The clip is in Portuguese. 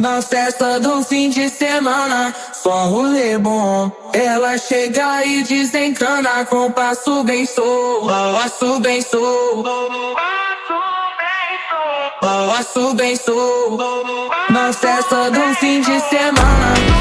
Na festa do fim de semana, só rolê bom. Ela chega e desencana com passo bem solto, passo bem solto, passo bem solto. Na festa do fim de semana.